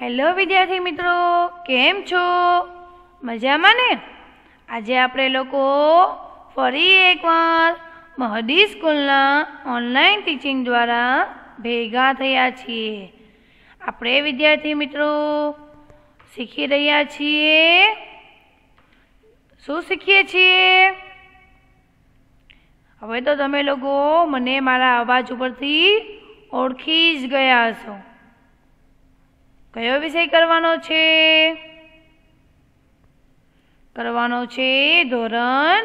Hello વિદ્યાર્થી મિત્રો, કેમ છો? મજામાં ને? આજે આપણે લોકો ફરી એકવાર મહદી સ્કૂલના ઓનલાઈન ટીચિંગ દ્વારા ભેગા થયા છીએ। આપણે વિદ્યાર્થી મિત્રો શીખી રહ્યા છીએ। શું શીખીએ છીએ? હવે તો તમે લોકો મને મારા અવાજ ઉપરથી ઓળખી જ ગયા હશો। કયો વિષય કરવાનો છે? કરવાનો છે ધોરણ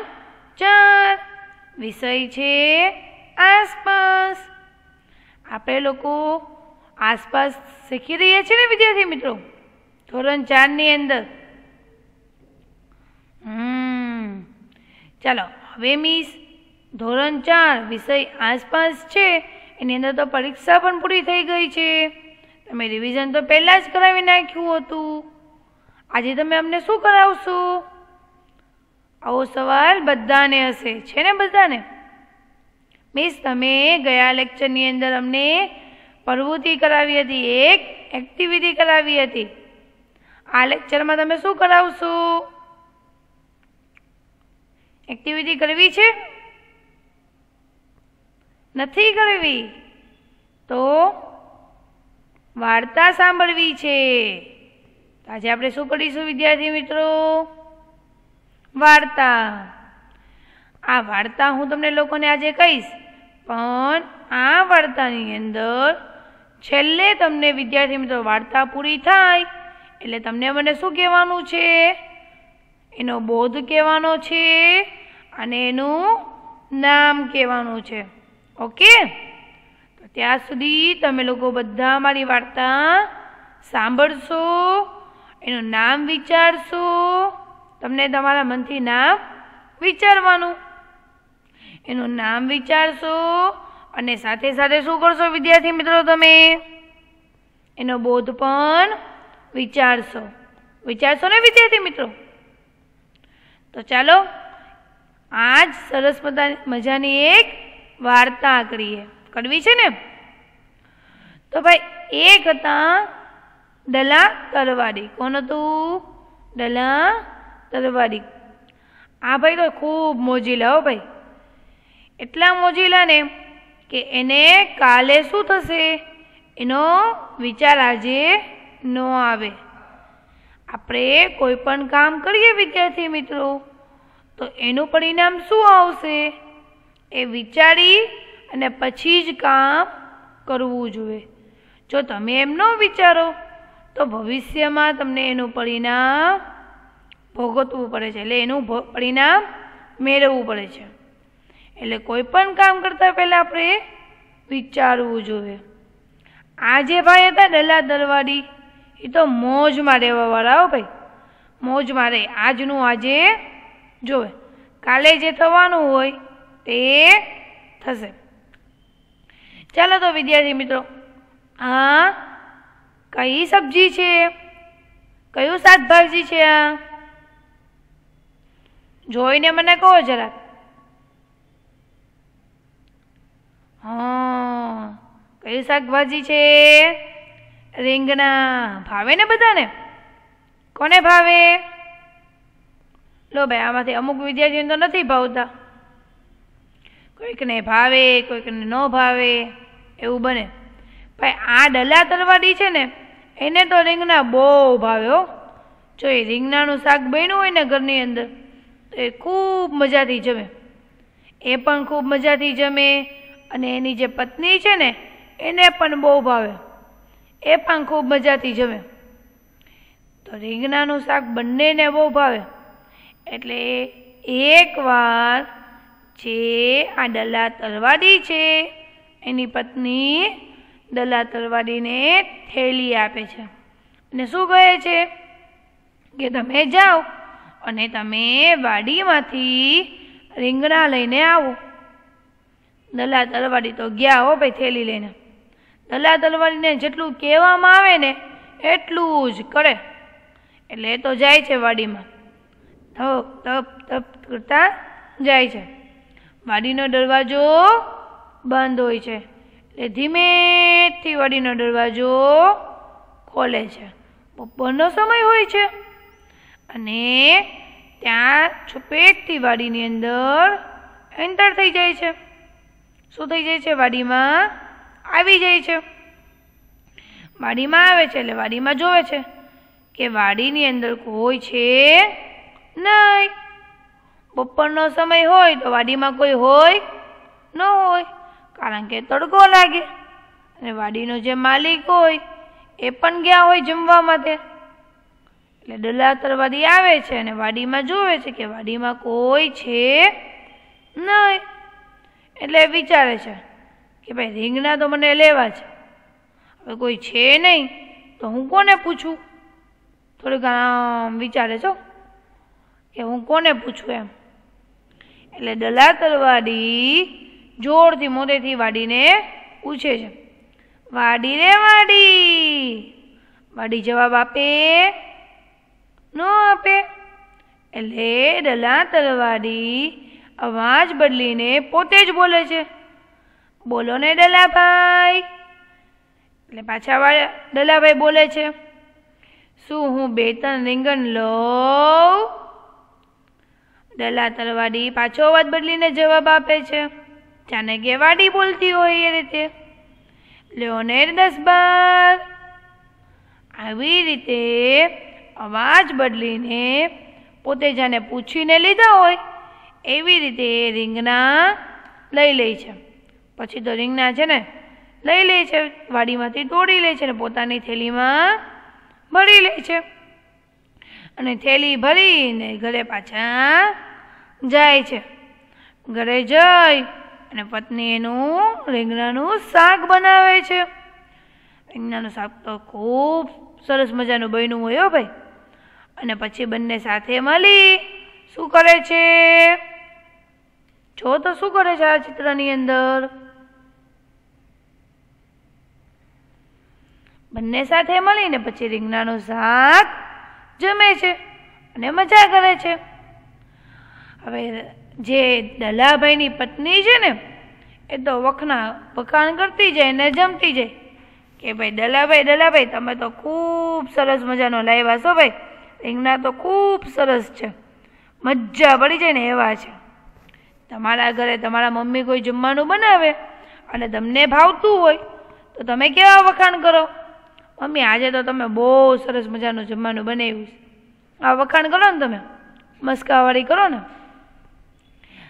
4, વિષય છે આસપાસ। આપણે લોકો આસપાસ શીખી રહ્યા છીએ ને વિદ્યાર્થી મિત્રો, ધોરણ 4 ની અંદર। ચાલો હવે મિસ ધોરણ 4 વિષય આસપાસ છે, એની અંદર તો પરીક્ષા પણ પૂરી થઈ ગઈ છે। તમે રિવિઝન તો પહેલાં જ કરાવી નાખ્યું હતું। આજે તમે અમને શું કરાવશો? આવો સવાલ બધાને હશે, છે ને બધાને? મિસ તમે ગયા લેક્ચરની અંદર અમને પ્રવૃત્તિ કરાવી હતી, એક એક્ટિવિટી કરાવી હતી। આ લેક્ચરમાં તમે શું કરાવશો? એક્ટિવિટી કરવી છે? નથી કરવી તો વાર્તા સાંભળવી છે। આજે આપણે શું કરીશું વિદ્યાર્થી મિત્રો? વાર્તા। આ વાર્તા હું તમને લોકોને આજે કહીશ, પણ આ વાર્તાની અંદર છેલ્લે તમને વિદ્યાર્થી મિત્રો વાર્તા પૂરી થાય એટલે તમને મને શું કહેવાનું છે? એનો બોધ કહેવાનો છે અને એનું નામ કહેવાનું છે। ઓકે, તો ત્યાં સુધી તમે લોકો બધા મારી વાર્તા સાંભળશો, એનું નામ વિચારશો। તમને તમારા મનથી નામ વિચારવાનું, એનું નામ વિચારશો અને સાથે સાથે શું કરશો વિદ્યાર્થી મિત્રો? તમે એનો બોધ પણ વિચારશો ને વિદ્યાર્થી મિત્રો? તો ચાલો આજ સરસ મજાની એક વાર્તા કરીએ। કરવી છે ને? તો ભાઈ એક હતા ડલા તરવાડી। કોણ હતું? ડલા તરવાડી। આ ભાઈ તો ખૂબ મોજીલા હો ભાઈ, એટલા મોજીલા ને કે એને કાલે શું થશે એનો વિચાર આજે ન આવે। આપણે કોઈ પણ કામ કરીએ વિદ્યાર્થી મિત્રો તો એનું પરિણામ શું આવશે એ વિચારી અને પછી જ કામ કરવું જોઈએ। જો તમે એમ ન વિચારો તો ભવિષ્યમાં તમને એનું પરિણામ ભોગવવું પડે છે, એટલે એનું પરિણામ મેળવવું પડે છે। એટલે કોઈ પણ કામ કરતાં પહેલાં આપણે વિચારવું જોઈએ। આ જે ભાઈ હતા ડલા દરવાડી, એ તો મોજમાં રહેવાવાળા હો ભાઈ, મોજમાં રહે। આજનું આજે જોવે, કાલે જે થવાનું હોય તે થશે। ચાલો તો વિદ્યાર્થી મિત્રો, આ કઈ સબ્જી છે? કયું શાકભાજી છે? આ જોઈને મને કહો જરાક। હા, કયું શાકભાજી છે? રીંગણા। ભાવે ને બધાને? કોને ભાવે? લો ભાઈ, આમાંથી અમુક વિદ્યાર્થીઓને તો નથી ભાવતા, કોઈકને ભાવે કોઈકને ન ભાવે, એવું બને। ભાઈ આ ડલા તરવાડી છે ને, એને તો રીંગણા બહુ ભાવે હો। જો એ રીંગણાનું શાક બન્યું હોય ને ઘરની અંદર તો એ ખૂબ મજાથી જમે, એ પણ ખૂબ મજાથી જમે અને એની જે પત્ની છે ને એને પણ બહુ ભાવે, એ પણ ખૂબ મજાથી જમે। તો રીંગણાનું શાક બંનેને બહુ ભાવે। એટલે એકવાર જે આ ડલા તરવાડી છે એની પત્ની ડલા તરવાડીને થેલી આપે છે અને શું કહે છે કે તમે જાઓ અને તમે વાડીમાંથી રીંગણા લઈને આવો। ડલા તરવાડી તો ગયા હો ભાઈ થેલી લઈને। ડલા તરવાડીને જેટલું કહેવામાં આવે ને એટલું જ કરે, એટલે એ તો જાય છે વાડીમાં, તપ તપ તપ કરતા જાય છે। વાડીનો દરવાજો બંધ હોય છે એટલે ધીમેથી વાડીનો દરવાજો ખોલે છે। બપોરનો સમય હોય છે અને ત્યાં છુપેકથી વાડીની અંદર એન્ટર થઈ જાય છે. શું થઈ જાય છે? વાડીમાં આવી જાય છે. વાડીમાં આવે છે એટલે વાડીમાં જોવે છે કે વાડીની અંદર કોઈ છે નહીં. બપોરનો સમય હોય તો વાડીમાં કોઈ હોય ન હોય, કારણ કે તડકો લાગે અને વાડીનો જે માલિક હોય એ પણ ગયા હોય જમવા માટે. એટલે દલાતરવાડી આવે છે અને વાડીમાં જોવે છે કે વાડીમાં કોઈ છે નહીં. એટલે વિચારે છે કે ભાઈ રીંગણા તો મને લેવા છે, હવે કોઈ છે નહીં તો હું કોને પૂછું? થોડીક વિચારે છો કે હું કોને પૂછું એમ. એટલે દલાતરવાડી જોરથી મોટેથી વાડીને પૂછે છે, વાડી રે વાડી. વાડી જવાબ આપે ન આપે. એટલે દલાતરવાડી અવાજ બદલીને પોતે જ બોલે છે, બોલો ને દલાભાઈ. એટલે પાછા દલાભાઈ બોલે છે, શું હું 2-3 રીંગણ લઉં? દલાતરવાડી પાછો અવાજ બદલીને જવાબ આપે છે, જાણે કે વાડી બોલતી હોય એ રીતે, લ્યો ને 10-12. આવી રીતે અવાજ બદલીને પોતે જાણે પૂછીને લીધા હોય એવી રીતે રીંગણા લઈ લે છે. પછી તો રીંગણા છે ને લઈ લે છે, વાડીમાંથી તોડી લે છે અને પોતાની થેલીમાં ભરી લે છે અને થેલી ભરીને ઘરે પાછા જાય છે. ઘરે જઈ અને પત્ની એનું રીંગણાનું શાક બનાવે છે. રીંગણાનું શાક તો ખૂબ સરસ મજાનું બન્યું હોય ભાઈ. અને પછી બંને સાથે મળી શું કરે છે? જો તો શું કરે છે આ ચિત્રની અંદર? બંને સાથે મળીને પછી રીંગણાનું શાક જમે છે અને મજા કરે છે. હવે જે દલાભાઈની પત્ની છે ને એ તો વખાણ કરતી જાય ને જમતી જાય કે ભાઈ દલાભાઈ તમે તો ખૂબ સરસ મજાનો લાવ્યા છો ભાઈ, રીંગણા તો ખૂબ સરસ છે, મજા પડી જાય ને એવા છે. તમારા ઘરે તમારા મમ્મી કોઈ જમવાનું બનાવે અને તમને ભાવતું હોય તો તમે કેવા વખાણ કરો, મમ્મી આજે તો તમે બહુ સરસ મજાનું જમવાનું બનાવ્યું છે. આ વખાણ કરો ને તમે, મસ્કાવાળી કરો ને.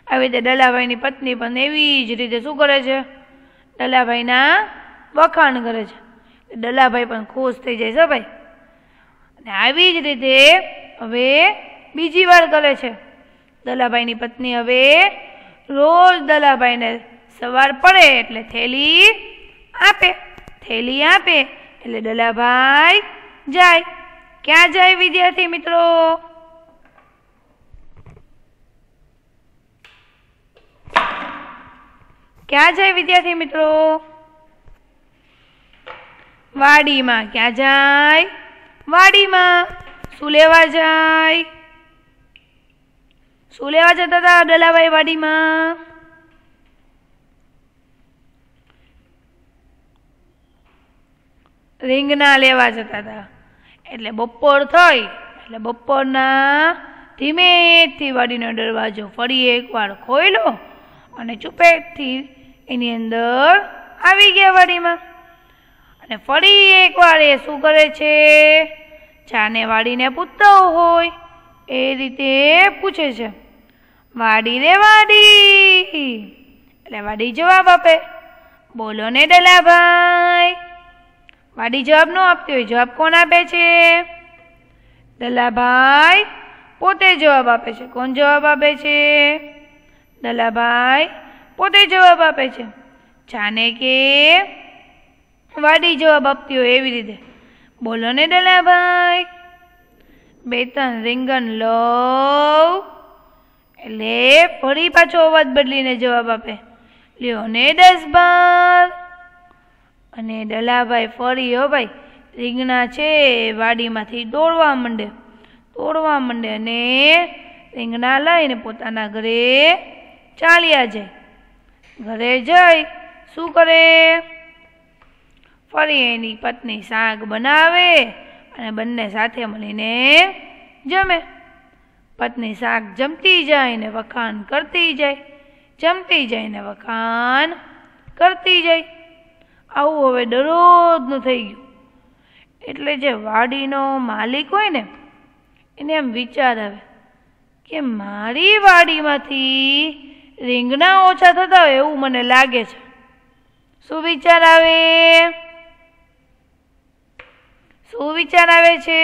આવી રીતે દલાભાઈની પત્ની પણ એવી જ રીતે શું કરે છે? દલાભાઈના વખાણ કરે છે. દલાભાઈ પણ ખુશ થઈ જાય છે ભાઈ. અને આવી જ રીતે હવે બીજી વાર કરે છે. દલાભાઈની પત્ની હવે રોજ દલાભાઈને સવાર પડે એટલે થેલી આપે એટલે દલાભાઈ જાય. ક્યાં જાય વિદ્યાર્થી મિત્રો? ક્યાં જાય વિદ્યાર્થી મિત્રો? વાડીમાં. ક્યાં જાય? વાડીમાં. શું લેવા જાય? શું લેવા જતા હતા દલાભાઈ વાડીમાં? રીંગણા લેવા જતા હતા. એટલે બપોર થઈ એટલે બપોરના ધીમેથી વાડીનો દરવાજો ફરી એકવાર ખોલ્યો અને ચૂપેકથી એની અંદર આવી ગયા વાડીમાં. અને ફરી એકવાર એ શું કરે છે? જાને વાડીને પૂછતા હોય એ રીતે પૂછે છે, વાડી રે વાડી. એટલે વાડી જવાબ આપે, બોલો ને દલાભાઈ. વાડી જવાબ ન આપતી હોય, જવાબ કોણ આપે છે? દલાભાઈ પોતે જવાબ આપે છે. કોણ જવાબ આપે છે? દલાભાઈ પોતે જવાબ આપે છે. જાને કે વાડી જવાબ આપતી હોય એવી રીતે, બોલો ને દલાભાઈ. 2-3 રીંગણ લઉં. એટલે ફરી પાછો અવાજ બદલીને જવાબ આપે, લ્યો ને 10-12. અને દલાભાઈ ફરી ભાઈ રીંગણા છે વાડીમાંથી તોડવા માંડે અને રીંગણા લઈને પોતાના ઘરે ચાલ્યા જાય. ઘરે જઈ શું કરે? ફરી એની પત્ની શાક બનાવે અને બંને સાથે મળીને જમે. પત્ની શાક જમતી જાય ને વખાણ કરતી જાય, જમતી જાય ને વખાણ કરતી જાય. આવું હવે દરરોજનું થઈ ગયું. એટલે જે વાડીનો માલિક હોય ને એને એમ વિચાર આવે કે મારી વાડીમાંથી રીંગણા ઓછા થતા હોય એવું મને લાગે છે. શું વિચાર આવે? શું વિચાર આવે છે?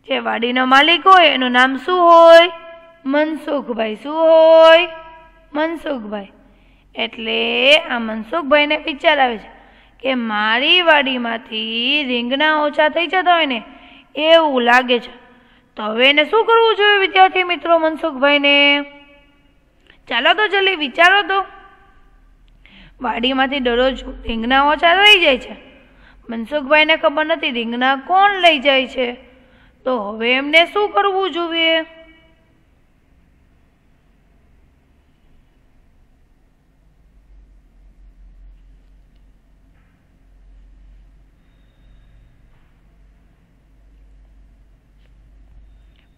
જે વાડીનો માલિક હોય એનું નામ શું હોય? મનસુખભાઈ. શું હોય? મનસુખભાઈ. એટલે આ મનસુખભાઈને વિચાર આવે છે કે મારી વાડીમાંથી રીંગણા ઓછા થઈ જતા હોય ને એવું લાગે છે. તો હવે એને શું કરવું જોઈએ વિદ્યાર્થી મિત્રો મનસુખભાઈને? ચાલો તો જલ્દી વિચારો તો. વાડીમાંથી દરરોજ રીંગણા ઓછા થઈ જાય છે. મનસુખભાઈને ખબર નથી રીંગણા કોણ લઈ જાય છે. તો હવે એમને શું કરવું જોઈએ?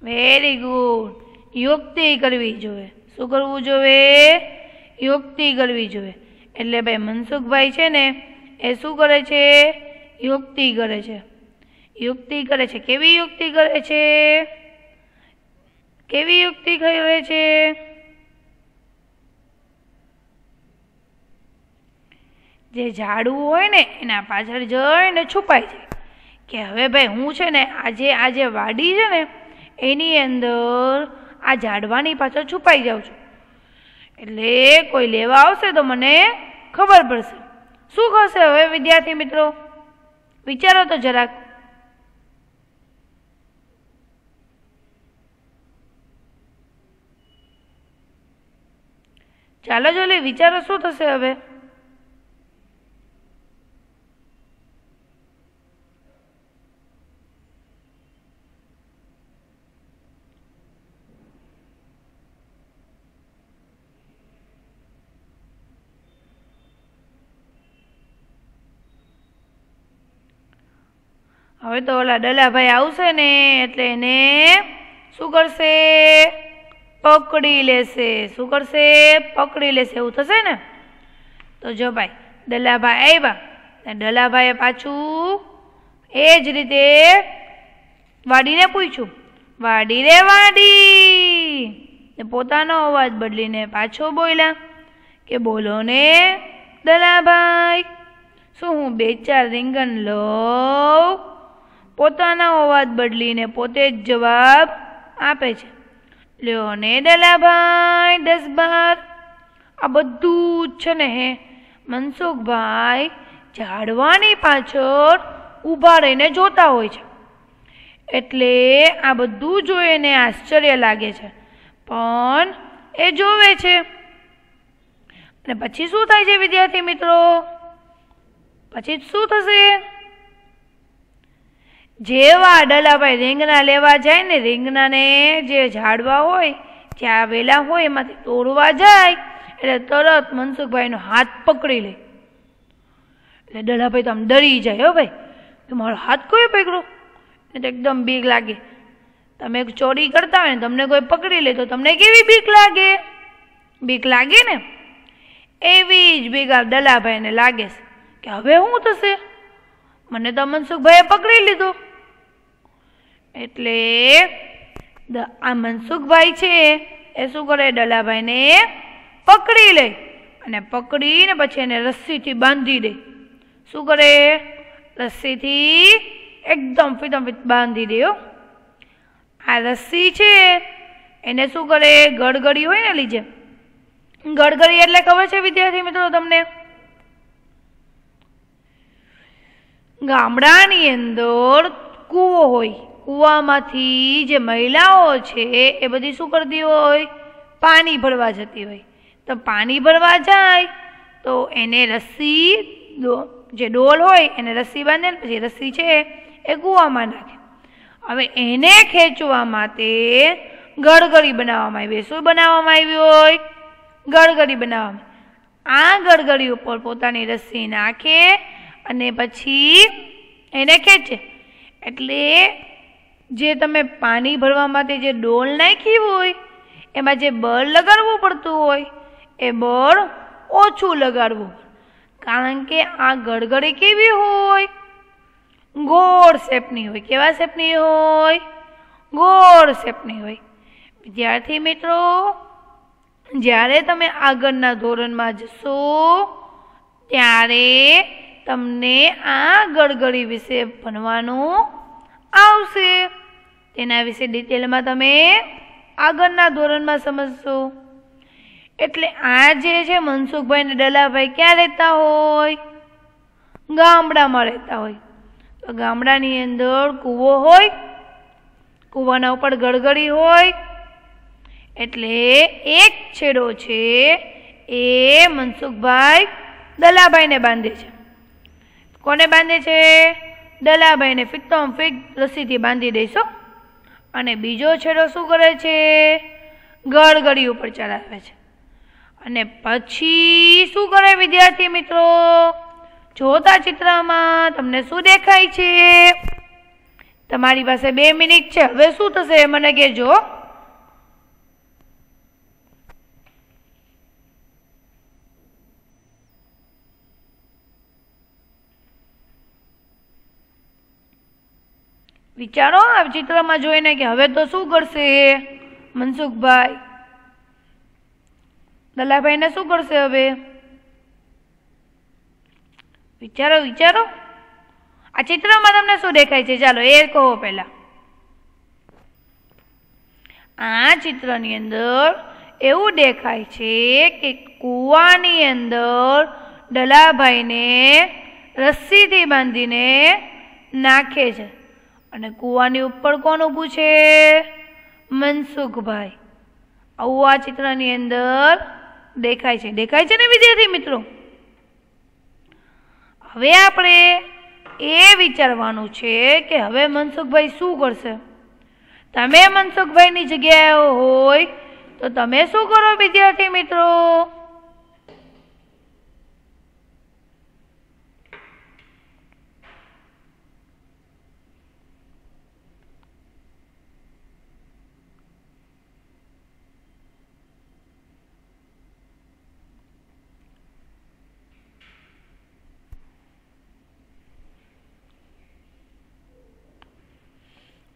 Very good. યુક્તિ કરવી જોઈએ. શું કરવું જોઈએ? યુક્તિ કરવી જોઈએ. એટલે ભાઈ મનસુખભાઈ છે ને એ શું કરે છે? યુક્તિ કરે છે. યુક્તિ કરે છે. કેવી યુક્તિ કરે છે? કેવી યુક્તિ કરે છે? જે ઝાડવું હોય ને એના પાછળ જઈને છુપાઈ જાય કે હવે ભાઈ હું છે ને આજે વાડી છે ને એની અંદર આ ઝાડવાની પાછળ છુપાઈ જાઉં છું. એટલે કોઈ લેવા આવશે તો મને ખબર પડશે. શું કરશે હવે વિદ્યાર્થી મિત્રો? વિચારો તો જરાક. ચાલો જોલી વિચારો શું થશે હવે? હવે તો ઓલા ડલાભાઈ આવશે ને એટલે એને શું કરશે? પકડી લેશે. શું કરશે? પકડી લેશે. એવું થશે ને? તો જો ભાઈ ડલાભાઈ આવ્યા, ડલાભાઈએ પાછું એ જ રીતે વાડીને પૂછ્યું, વાડી રે વાડી. પોતાનો અવાજ બદલીને પાછો બોલ્યા કે બોલો ને ડલાભાઈ, શું હું 2-4 રીંગણ લઉં? પોતાનો અવાજ બદલીને પોતે જ જવાબ આપે છે. લ્યો ને ડલાભાઈ 10-12. આ બધું જ છે ને મનસુખભાઈ ઝાડવાની પાછળ ઊભા રહીને જોતા હોય છે. એટલે આ બધું જોઈને આશ્ચર્ય લાગે છે, પણ એ જોવે છે. અને પછી શું થાય છે વિદ્યાર્થી મિત્રો? પછી શું થશે? જેવા ડલાભાઈ રીંગણા લેવા જાય ને, રીંગણાને જે ઝાડવા હોય જ્યાં વેલા હોય એમાંથી તોડવા જાય એટલે તરત મનસુખભાઈનો હાથ પકડી લે. એટલે ડલાભાઈ તો આમ ડરી જાય. હો ભાઈ, તો મારો હાથ કોઈ પકડ્યો? એટલે એકદમ બીક લાગે. તમે ચોરી કરતા હોય ને તમને કોઈ પકડી લે તો તમને કેવી બીક લાગે? બીક લાગે ને? એવી જ બીક ડલાભાઈને લાગે કે હવે શું થશે? મને તો મનસુખભાઈએ પકડી લીધો. એટલે આ મનસુખભાઈ છે એ શું કરે? ડલાભાઈને પકડી લે અને પકડીને પછી એને રસ્સીથી બાંધી દે. શું કરે? રસ્સીથી એકદમ ફીટ બાંધી દે. આ રસ્સી છે એને શું કરે? ગળગળી હોય ને લીજે. ગળગળી એટલે ખબર છે વિદ્યાર્થી મિત્રો તમને? ગામડાની અંદર કૂવો હોય. કૂવામાંથી જે મહિલાઓ છે એ બધી શું કરતી હોય? પાણી ભરવા જતી હોય. તો પાણી ભરવા જાય તો એને રસ્સી, જે ડોલ હોય એને રસ્સી બાંધે ને પછી રસ્સી છે એ કૂવામાં નાખે. હવે એને ખેંચવા માટે ગળગળી બનાવવામાં આવી. શું બનાવવામાં આવી હોય? ગળગળી બનાવવામાં. આ ગળગળી ઉપર પોતાની રસ્સી નાખે અને પછી એને ખેંચે. એટલે જે તમે પાણી ભરવા માટે જે ડોલ નાખી હોય એમાં જે બળ લગાડવું પડતું હોય એ બળ ઓછું લગાડવું, કારણ કે આ ગળગળી કેવી હોય? ગોળ શેપની હોય. કેવા શેપની હોય? ગોળ શેપની હોય. વિદ્યાર્થી મિત્રો, જ્યારે તમે આગળના ધોરણમાં જશો ત્યારે તમને આ ગળગળી વિશે ભણવાનું આવશે. તેના વિશે ડિટેલમાં તમે આગળના ધોરણમાં સમજશો. એટલે આ જે છે મનસુખભાઈ ને ડલાભાઈ ક્યાં રહેતા હોય? ગામડામાં રહેતા હોય. તો ગામડાની અંદર કૂવો હોય, કૂવાના ઉપર ગળગળી હોય. એટલે એક છેડો છે એ મનસુખભાઈ દલાભાઈને બાંધે છે. કોને બાંધે છે? દલાભાઈને ફિક્તોમ ફિક રસ્સીથી બાંધી દઈશો. અને બીજો છેડો શું કરે છે? ગળગળી ઉપર ચડાવે છે. અને પછી શું કરે વિદ્યાર્થી મિત્રો? જોતા ચિત્રમાં તમને શું દેખાય છે? તમારી પાસે 2 મિનિટ છે. હવે શું થશે મને કહેજો. વિચારો આ ચિત્રમાં જોઈને કે હવે તો શું કરશે મનસુખભાઈ? દલાભાઈને શું કરશે હવે? વિચારો વિચારો. આ ચિત્રમાં તમને શું દેખાય છે? ચાલો એ કહો પહેલા. આ ચિત્રની અંદર એવું દેખાય છે કે કૂવાની અંદર દલાભાઈને રસ્સીથી બાંધીને નાખે છે. અને કૂવાની ઉપર કોણ ઊભું છે? મનસુખભાઈ. આવું આ ચિત્રની અંદર દેખાય છે. દેખાય છે ને વિદ્યાર્થી મિત્રો? હવે આપણે એ વિચારવાનું છે કે હવે મનસુખભાઈ શું કરશે? તમે મનસુખભાઈની જગ્યાએ હોય તો તમે શું કરો વિદ્યાર્થી મિત્રો?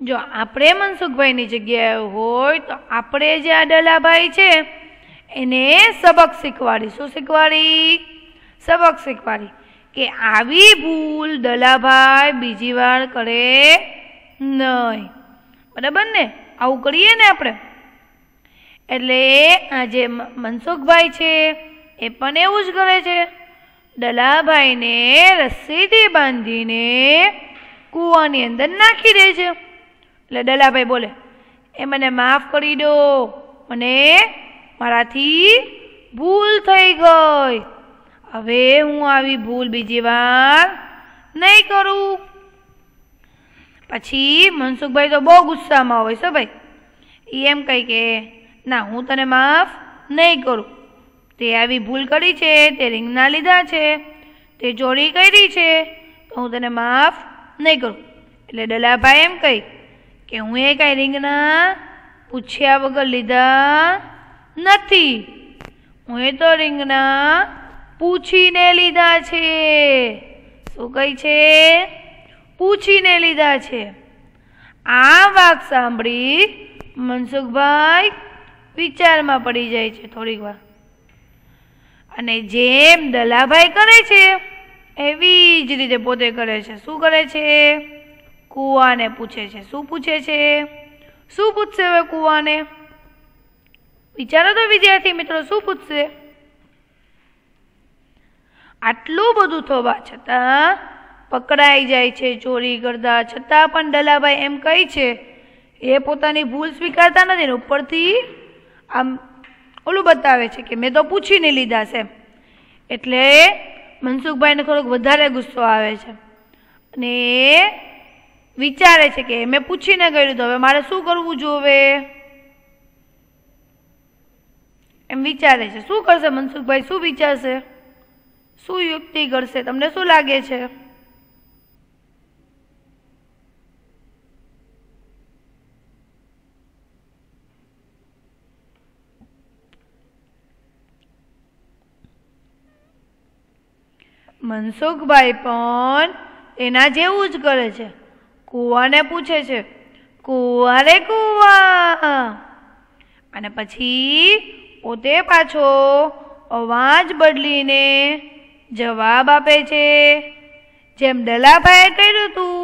જો આપણે મનસુખભાઈની જગ્યાએ હોય તો આપણે જે આ દલાભાઈ છે એને સબક શીખવાડી. શું શીખવાડી? સબક શીખવાડી કે આવી ભૂલ દલાભાઈ બીજી વાર કરે નહીં. બરાબર ને? આવું કરીએ ને આપણે. એટલે આ જે મનસુખભાઈ છે એ પણ એવું જ કરે છે. દલાભાઈને રસ્સીથી બાંધીને કૂવાની અંદર નાખી દે છે. એટલે દલાભાઈ બોલે, એ મને માફ કરી દો, મને મારાથી ભૂલ થઈ ગઈ. હવે હું આવી ભૂલ બીજી વાર નહીં કરું. પછી મનસુખભાઈ તો બહુ ગુસ્સામાં હોય છે ભાઈ. એ એમ કહે કે ના, હું તને માફ નહીં કરું. તે આવી ભૂલ કરી છે, તે રીંગણા લીધા છે, તે ચોરી કરી છે, તો હું તને માફ નહીં કરું. એટલે દલાભાઈ એમ કહે કે હું એ કાંઈ રીંગણા પૂછ્યા વગર લીધા નથી. હું એ તો રીંગણા પૂછીને લીધા છે. શું કહે છે? પૂછીને લીધા છે. આ વાત સાંભળી મનસુખભાઈ વિચારમાં પડી જાય છે થોડીક વાર. અને જેમ દલાભાઈ કરે છે એવી જ રીતે પોતે કરે છે. શું કરે છે? કૂવાને પૂછે છે. શું પૂછે છે? શું પૂછશે હવે કૂવાને? વિચારો તો વિદ્યાર્થી મિત્રો, શું પૂછશે? આટલું બધું થવા છતાં પકડાઈ જાય છે ચોરી કરતા, છતાં પણ દલાભાઈ એમ કહે છે એ પોતાની ભૂલ સ્વીકારતા નથી. ઉપરથી આમ ઓલું બતાવે છે કે મેં તો પૂછીને લીધા છે. એટલે મનસુખભાઈને થોડોક વધારે ગુસ્સો આવે છે અને વિચારે છે કે મેં પૂછીને કર્યું તો હવે મારે શું કરવું જોઈએ? એમ વિચારે છે. શું કરશે મનસુખભાઈ? શું વિચારશે? શું યુક્તિ કરશે? તમને શું લાગે છે? મનસુખભાઈ પણ એના જેવું જ કરે છે. કૂવાને પૂછે છે, કૂવા રે કૂવા, અને પછી પોતે પાછો અવાજ બદલીને જવાબ આપે છે. જેમ દલાભાઈએ કર્યું હતું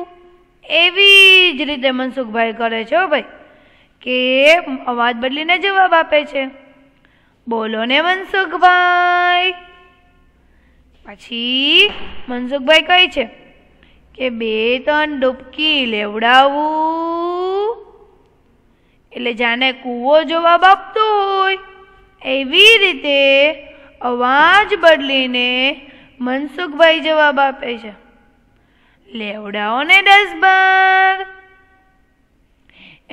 એવી જ રીતે મનસુખભાઈ કરે છે ભાઈ, કે અવાજ બદલીને જવાબ આપે છે. બોલો ને મનસુખભાઈ. પછી મનસુખભાઈ કહે છે કે 2-3 ડૂબકી લેવડાવું. એટલે જાણે કૂવો જવાબ આપતો હોય એવી રીતે અવાજ બદલીને મનસુખભાઈ જવાબ આપે છે, લેવડાવો ને 10 બાર.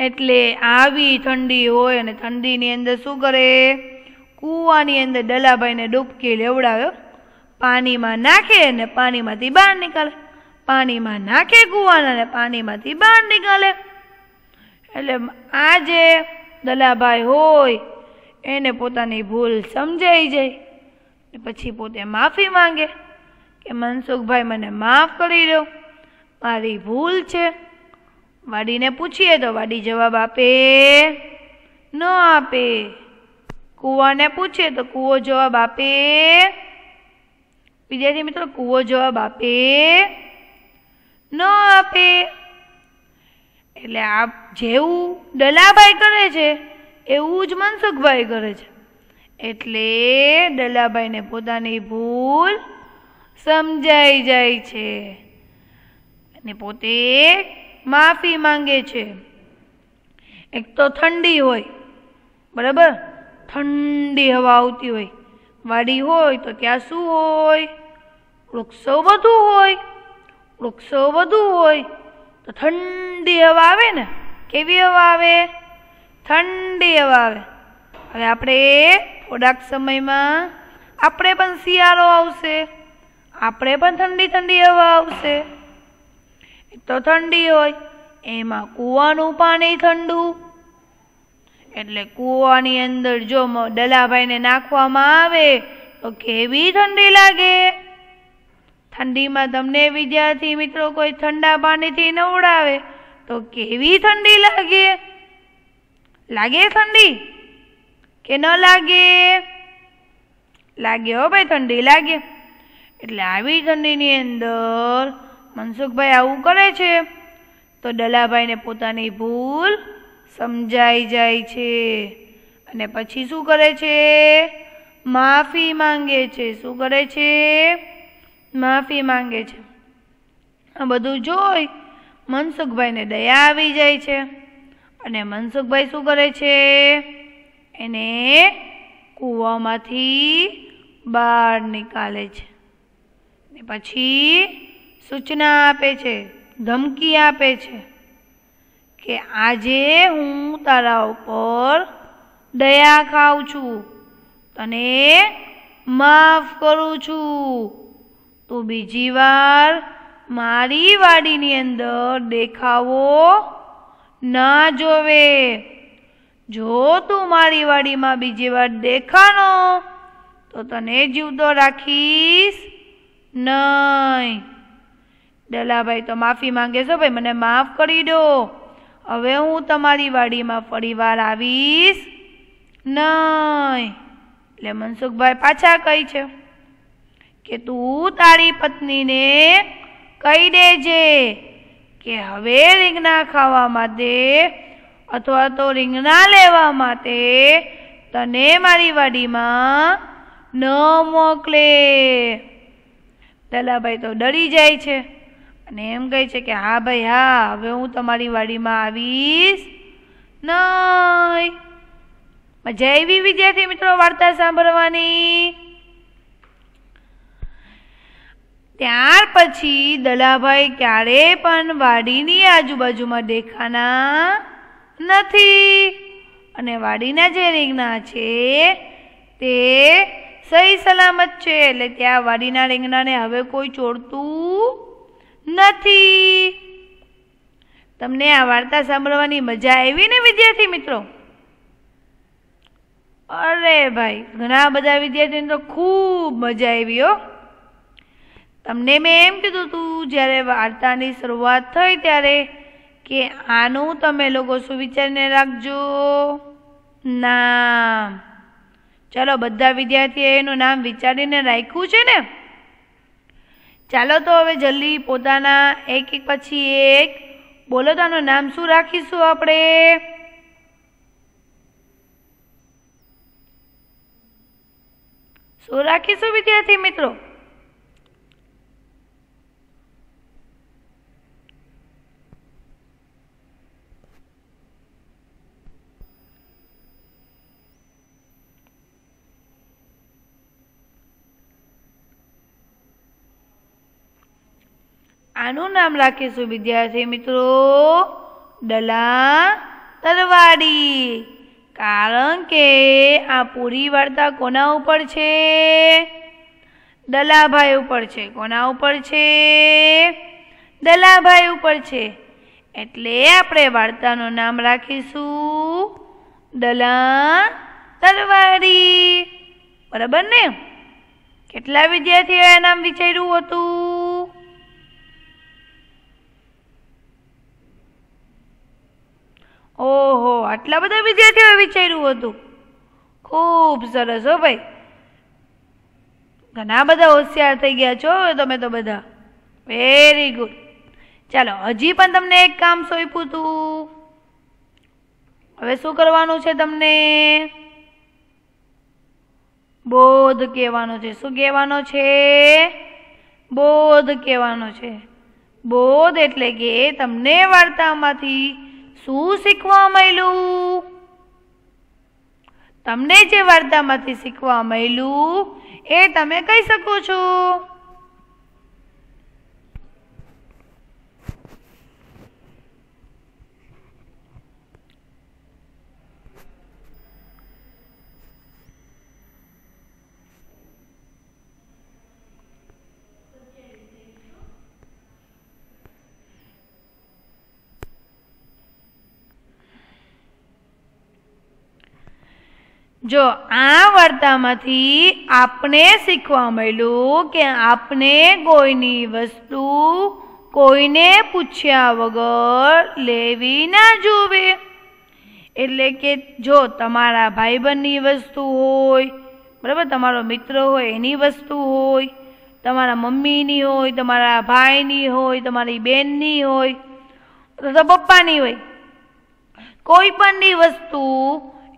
એટલે આવી ઠંડી હોય અને ઠંડીની અંદર શું કરે? કૂવાની અંદર દલાભાઈને ડૂબકી લેવડાવ્યો, પાણીમાં નાખે અને પાણીમાંથી બહાર નીકળે, પાણીમાં નાખે કૂવાના અને પાણીમાંથી બહાર નીકળે. એટલે આ જે દલાભાઈ હોય એને પોતાની ભૂલ સમજાઈ જાય, પછી પોતે માફી માંગે કે મનસુખભાઈ મને માફ કરી દો, મારી ભૂલ છે. વાડીને પૂછીએ તો વાડી જવાબ આપે ન આપે. કૂવાને પૂછીએ તો કૂવો જવાબ આપે. વિદ્યાર્થી મિત્રો, કૂવો જવાબ આપે ન આપે. એટલે આ જેવું દલાભાઈ કરે છે એવું જ મનસુખભાઈ કરે છે. એટલે દલાભાઈને પોતાની ભૂલ સમજાઈ જાય છે અને પોતે માફી માંગે છે. એક તો ઠંડી હોય, બરાબર, ઠંડી હવા આવતી હોય, વાડી હોય તો ત્યાં શું હોય? વૃક્ષો વધુ હોય. વૃક્ષો વધુ હોય તો ઠંડી હવા આવે ને. કેવી હવા આવે? ઠંડી હવા આવે. હવે આપણે થોડાક સમયમાં આપણે પણ શિયાળો આવશે, આપણે પણ ઠંડી ઠંડી હવા આવશે. તો ઠંડી હોય એમાં કૂવાનું પાણી ઠંડુ. એટલે કૂવાની અંદર જો દલાભાઈને નાખવામાં આવે તો કેવી ઠંડી લાગે. ઠંડીમાં તમને વિદ્યાર્થી મિત્રો કોઈ ઠંડા પાણીથી નવડાવે તો કેવી ઠંડી લાગે? લાગે ઠંડી કે ન લાગે? લાગે હો ભાઈ, ઠંડી લાગે. એટલે આવી ઠંડીની અંદર મનસુખભાઈ આવું કરે છે તો દલાભાઈને પોતાની ભૂલ સમજાઈ જાય છે અને પછી શું કરે છે? માફી માંગે છે. શું કરે છે? માફી માંગે છે. આ બધું જોઈ મનસુખભાઈને દયા આવી જાય છે અને મનસુખભાઈ શું કરે છે? એને કૂવામાંથી બહાર નીકાળે છે. પછી સૂચના આપે છે, ધમકી આપે છે કે આજે હું તારા ઉપર દયા ખાઉં છું, તને માફ કરું છું. તું બીજી વાર મારી વાડીની અંદર દેખાવો ના જોવે. જો તું મારી વાડીમાં બીજી વાર દેખાનો તો તને જીવતો રાખીશ નહીં. દલાભાઈ તો માફી માંગે છે, ભાઈ મને માફ કરી દો, હવે હું તમારી વાડીમાં ફરી વાર આવીશ નહીં. એટલે મનસુખભાઈ પાછા કહે છે કે તું તારી પત્નીને કહી દેજે કે હવે રીંગણા ખાવા માટે અથવા તો રીંગણા લેવા માટે તને મારી વાડીમાં ન મોકલે. દલાભાઈ તો ડરી જાય છે અને એમ કહે છે કે હા ભાઈ હા, હવે હું તમારી વાડીમાં આવીશ નહીં. મજા આવી વિદ્યાર્થી મિત્રો વાર્તા સાંભળવાની? ત્યાર પછી દલાભાઈ ક્યારે પણ વાડીની આજુબાજુમાં દેખાના નથી અને વાડીના જે રીંગણા છે તે સહી સલામત છે, એટલે ત્યાં વાડીના રીંગણાને હવે કોઈ ચોરતું નથી. તમને આ વાર્તા સાંભળવાની મજા આવી ને વિદ્યાર્થી મિત્રો? અરે ભાઈ, ઘણા બધા વિદ્યાર્થીઓને તો ખૂબ મજા આવી હો. તમને મેં એમ કીધું હતું જ્યારે વાર્તાની શરૂઆત થઈ ત્યારે કે આનું તમે લોકો શું વિચારીને રાખજો? નામ. ચાલો, બધા વિદ્યાર્થીએ એનું નામ વિચારીને રાખ્યું છે ને? ચાલો તો હવે જલ્દી પોતાના એક એક પછી એક બોલો તો આનું નામ શું રાખીશું આપણે? શું રાખીશું વિદ્યાર્થી મિત્રો? આનું નામ રાખીશું વિદ્યાર્થી મિત્રો ડલા તરવાડી. કારણ કે આ પૂરી વાર્તા કોના ઉપર છે? દલાભાઈ ઉપર છે. કોના ઉપર છે? દલાભાઈ ઉપર છે. એટલે આપણે વાર્તાનું નામ રાખીશું ડલા તરવાડી. બરાબર ને? કેટલા વિદ્યાર્થીઓએ આ નામ વિચાર્યું હતું? ઓહો, આટલા બધા વિદ્યાર્થીઓએ વિચાર્યું હતું. ખૂબ સરસ હો ભાઈ, ઘણા બધા હોશિયાર થઈ ગયા છો તમે તો બધા. Very good. ચાલો, હજી પણ તમને એક કામ સોંપ્યું હતું. હવે શું કરવાનું છે તમને? બોધ કહેવાનો છે. શું કહેવાનો છે? બોધ કહેવાનો છે. બોધ એટલે કે તમને વાર્તામાંથી શું શીખવા મળ્યું? તમને જે વાર્તામાંથી શીખવા મળ્યું એ તમે કહી શકો છો. જો આ વાર્તામાંથી આપણે શીખવા મળ્યું કે આપણે કોઈની વસ્તુ કોઈને પૂછ્યા વગર લેવી ના જોઈએ. એટલે કે જો તમારા ભાઈબંધની વસ્તુ હોય, બરાબર, તમારો મિત્ર હોય એની વસ્તુ હોય, તમારા મમ્મીની હોય, તમારા ભાઈની હોય, તમારી બહેનની હોય, તો પપ્પાની હોય, કોઈ પણની વસ્તુ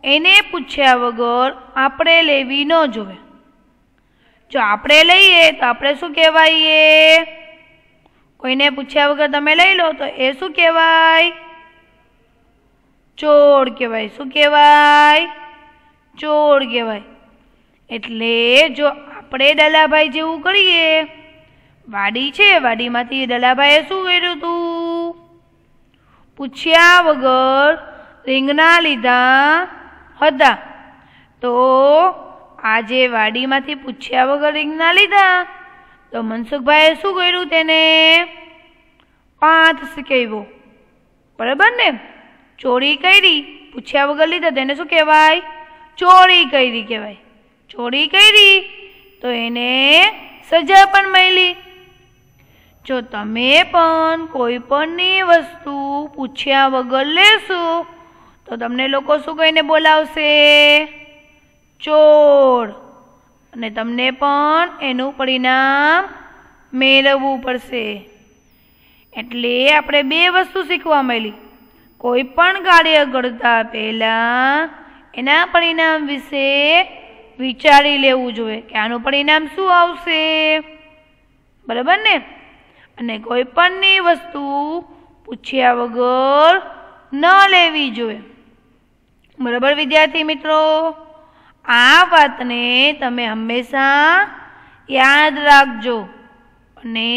એને પૂછ્યા વગર આપણે લેવી ન જોઈએ. જો આપણે લઈએ તો આપણે શું કહેવાય? કોઈને પૂછ્યા વગર તમે લઈ લો તો એ શું કહેવાય? ચોર કહેવાય. શું કહેવાય? ચોર કહેવાય. એટલે જો આપણે દલાભાઈ જેવું કરીએ, વાડી છે, વાડીમાંથી દલાભાઈએ શું કર્યું હતું? પૂછ્યા વગર રીંગણા લીધા હતા. તો આજે વાડીમાંથી પૂછ્યા વગર રીંગણા લીધા તો મનસુખભાઈએ શું કર્યું? તેને પાંથ શીખવ્યો. બરાબર ને? ચોરી કરી, પૂછ્યા વગર લીધા તેને શું કહેવાય? ચોરી કરી કહેવાય. ચોરી કરી તો એને સજા પણ મળી. જો તમે પણ કોઈ પણની વસ્તુ પૂછ્યા વગર લેશો તો તમને લોકો શું કહીને બોલાવશે? ચોર. અને તમને પણ એનું પરિણામ મેળવવું પડશે. એટલે આપણે બે વસ્તુ શીખવા મળી. કોઈ પણ કાર્ય કરતા પહેલા એના પરિણામ વિશે વિચારી લેવું જોઈએ કે આનું પરિણામ શું આવશે. બરાબર ને? અને કોઈ પણની વસ્તુ પૂછ્યા વગર ન લેવી જોઈએ. બરાબર વિદ્યાર્થી મિત્રો? આ વાતને તમે હંમેશા યાદ રાખજો અને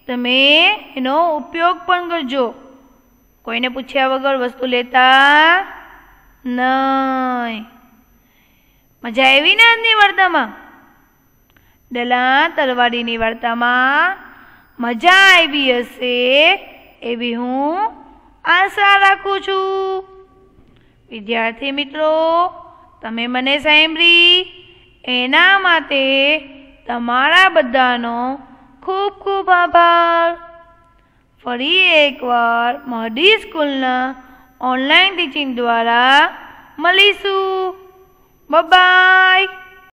તમે એનો ઉપયોગ પણ કરજો. કોઈને પૂછ્યા વગર વસ્તુ લેતા નહીં. મજા આવી ને આજની વાર્તામાં? ડલા તલવારીની વાર્તામાં મજા આવી હશે એવી હું આશા રાખું છું. વિદ્યાર્થી મિત્રો, તમે મને સાંભળી એના માટે તમારા બધાનો ખૂબ ખૂબ આભાર. ફરી એકવાર મહદી સ્કૂલના ઓનલાઈન ટીચિંગ દ્વારા મળીશું. બાય.